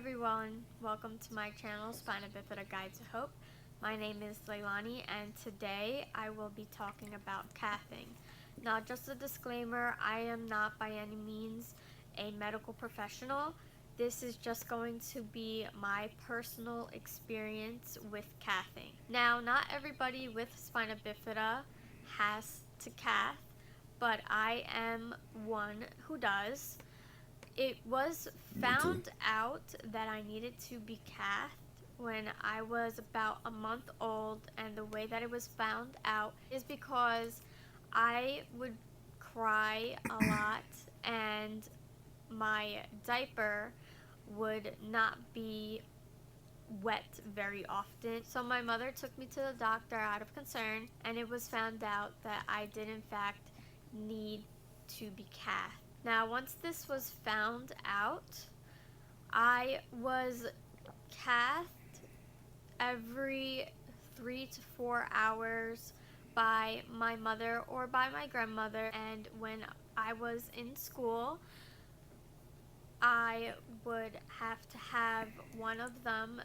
everyone, welcome to my channel, Spina Bifida Guide to Hope. My name is Leilani and today I will be talking about cathing. Now just a disclaimer, I am not by any means a medical professional. This is just going to be my personal experience with cathing. Now not everybody with spina bifida has to cath, but I am one who does. It was found out that I needed to be cathed when I was about a month old, and the way that it was found out is because I would cry a lot and my diaper would not be wet very often. So my mother took me to the doctor out of concern, and it was found out that I did in fact need to be cathed. Now, once this was found out, I was cathed every 3 to 4 hours by my mother or by my grandmother. And when I was in school, I would have to have one of them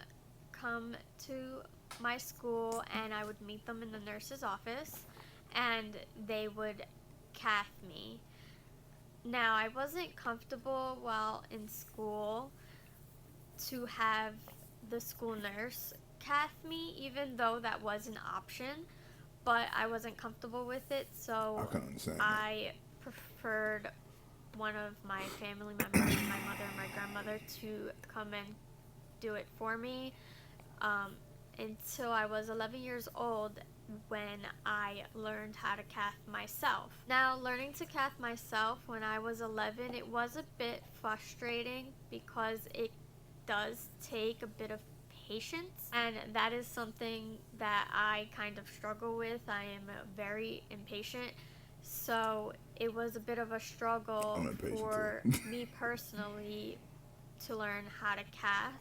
come to my school, and I would meet them in the nurse's office, and they would cath me. Now, I wasn't comfortable while in school to have the school nurse cath me, even though that was an option, but I wasn't comfortable with it, so I preferred one of my family members, my mother and my grandmother, to come and do it for me until I was 11 years old, when I learned how to cath myself. Now, learning to cath myself when I was 11, it was a bit frustrating because it does take a bit of patience, and that is something that I kind of struggle with. I am very impatient, so it was a bit of a struggle for me personally to learn how to cath,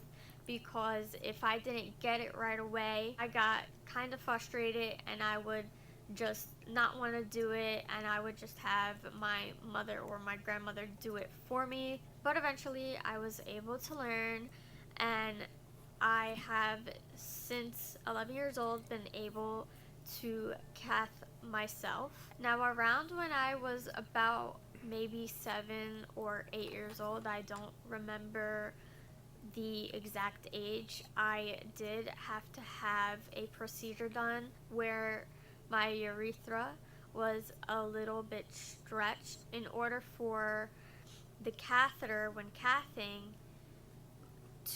because if I didn't get it right away, I got kind of frustrated and I would just not want to do it, and I would just have my mother or my grandmother do it for me. But eventually I was able to learn, and I have since 11 years old been able to cath myself. Now, around when I was about maybe 7 or 8 years old, I don't remember the exact age, I did have to have a procedure done where my urethra was a little bit stretched in order for the catheter, when cathing,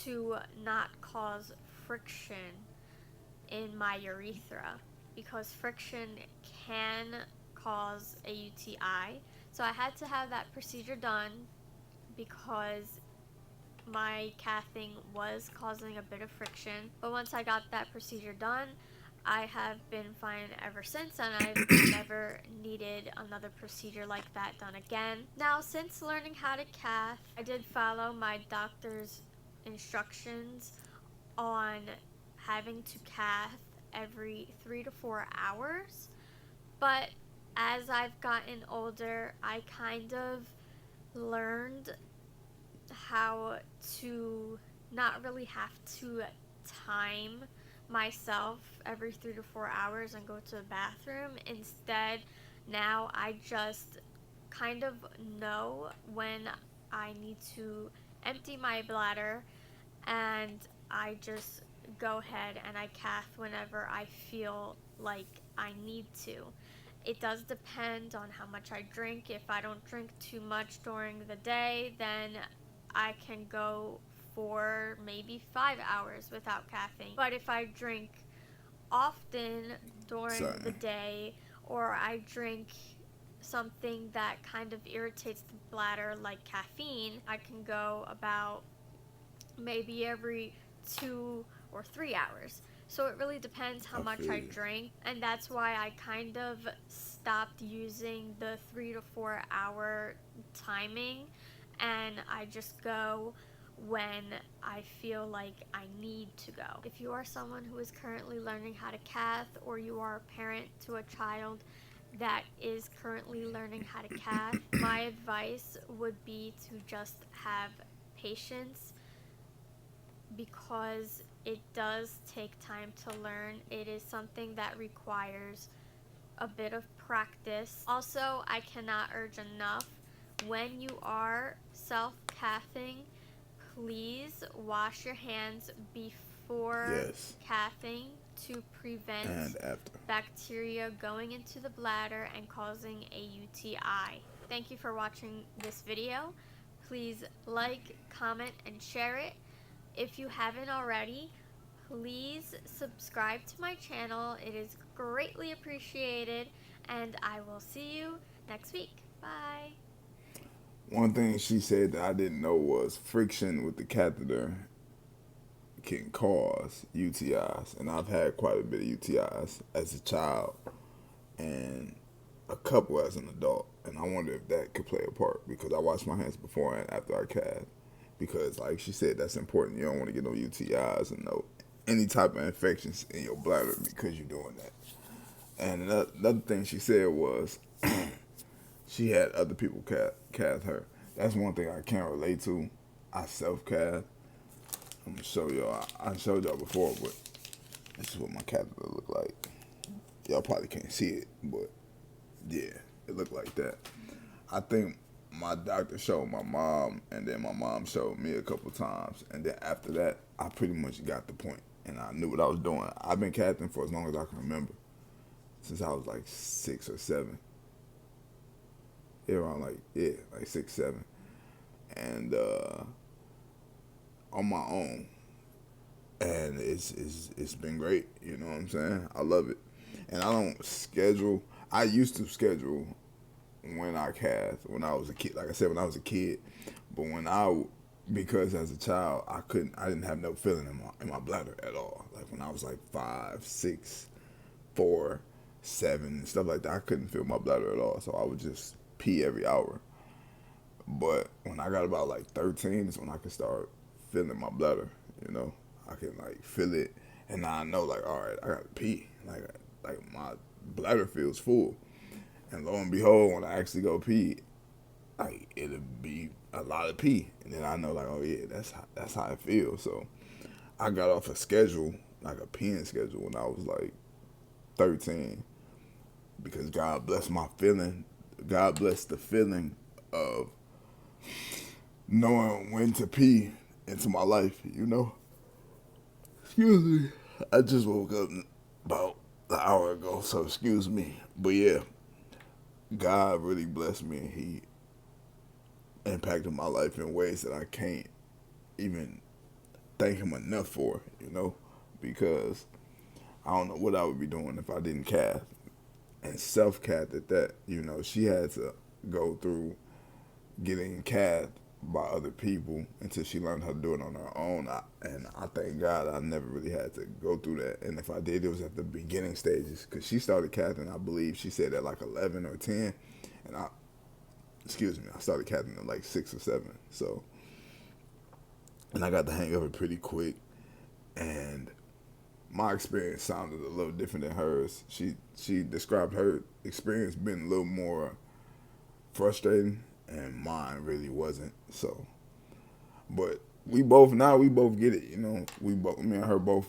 to not cause friction in my urethra, because friction can cause a UTI. So I had to have that procedure done because my cathing was causing a bit of friction. But once I got that procedure done, I have been fine ever since, and I've never needed another procedure like that done again. Now, since learning how to cath, I did follow my doctor's instructions on having to cath every 3 to 4 hours. But as I've gotten older, I kind of learned how to not really have to time myself every 3 to 4 hours and go to the bathroom. Instead, now I just kind of know when I need to empty my bladder, and I just go ahead and I cath whenever I feel like I need to. It does depend on how much I drink. If I don't drink too much during the day, then I can go for maybe 5 hours without cathing. But if I drink often during the day, or I drink something that kind of irritates the bladder like caffeine, I can go about maybe every 2 or 3 hours. So it really depends how much I drink, and that's why I kind of stopped using the 3 to 4 hour timing, and I just go when I feel like I need to go. If you are someone who is currently learning how to cath, or you are a parent to a child that is currently learning how to cath, my advice would be to just have patience because it does take time to learn. It is something that requires a bit of practice. Also, I cannot urge enough, when you are self-cathing, please wash your hands before cathing to prevent bacteria going into the bladder and causing a UTI. Thank you for watching this video. Please like, comment, and share it. If you haven't already, please subscribe to my channel. It is greatly appreciated, and I will see you next week. Bye. One thing she said that I didn't know was friction with the catheter can cause UTIs, and I've had quite a bit of UTIs as a child and a couple as an adult, and I wonder if that could play a part, because I wash my hands before and after I cath, because like she said, that's important. You don't want to get no UTIs and no any type of infections in your bladder because you're doing that. And another thing she said was she had other people cath her. That's one thing I can't relate to. I self-cath. I'm gonna show y'all. I showed y'all before, but this is what my catheter look like. Y'all probably can't see it, but yeah, it looked like that. I think my doctor showed my mom, and then my mom showed me a couple times, and then after that, I pretty much got the point, and I knew what I was doing. I've been cathing for as long as I can remember, since I was like 6 or 7. Yeah, around like 6, 7, and on my own, and it's been great. You know what I'm saying? I love it, and I don't schedule. I used to schedule when I cath when I was a kid. Like I said, when I was a kid, but because as a child I didn't have no feeling in my bladder at all. Like when I was like 5, 6, 4, 7 and stuff like that, I couldn't feel my bladder at all. So I would just pee every hour. But when I got about like 13 is when I could start feeling my bladder. You know, I can like feel it, and now I know like, all right, I gotta pee. Like my bladder feels full, and lo and behold, when I actually go pee, like it'll be a lot of pee, and then I know like, oh yeah, that's how it feels. So I got off a schedule, like a peeing schedule, when I was like 13, because God bless my feeling. God bless the feeling of knowing when to pee into my life, you know? Excuse me. I just woke up about an hour ago, so excuse me. But yeah, God really blessed me, and He impacted my life in ways that I can't even thank Him enough for, you know? Because I don't know what I would be doing if I didn't cath. And self-cath at that, you know, she had to go through getting cath by other people until she learned how to do it on her own. And I thank God I never really had to go through that. And if I did, it was at the beginning stages, because she started cathing, I believe she said at like 11 or 10, and I started cathing at like 6 or 7. So, and I got the hang of it pretty quick, and my experience sounded a little different than hers. She described her experience being a little more frustrating, and mine really wasn't. So, but we both get it. You know, me and her both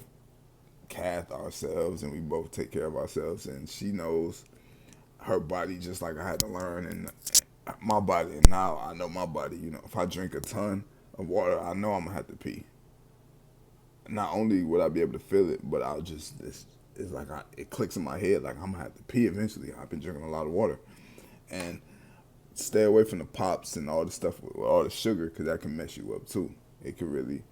cath ourselves, and we both take care of ourselves. And she knows her body just like I had to learn, and my body. And now I know my body. You know, if I drink a ton of water, I know I'm gonna have to pee. Not only would I be able to feel it, but I'll just it's like it clicks in my head like I'm gonna have to pee eventually. I've been drinking a lot of water, and stay away from the pops and all the stuff with all the sugar, because that can mess you up too. It can really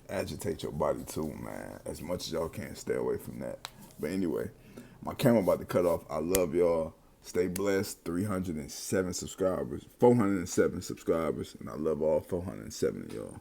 agitate your body too, man. As much as y'all can, stay away from that. But anyway, my camera about to cut off. I love y'all. Stay blessed. 307 subscribers, 407 subscribers, and I love all 407 of y'all.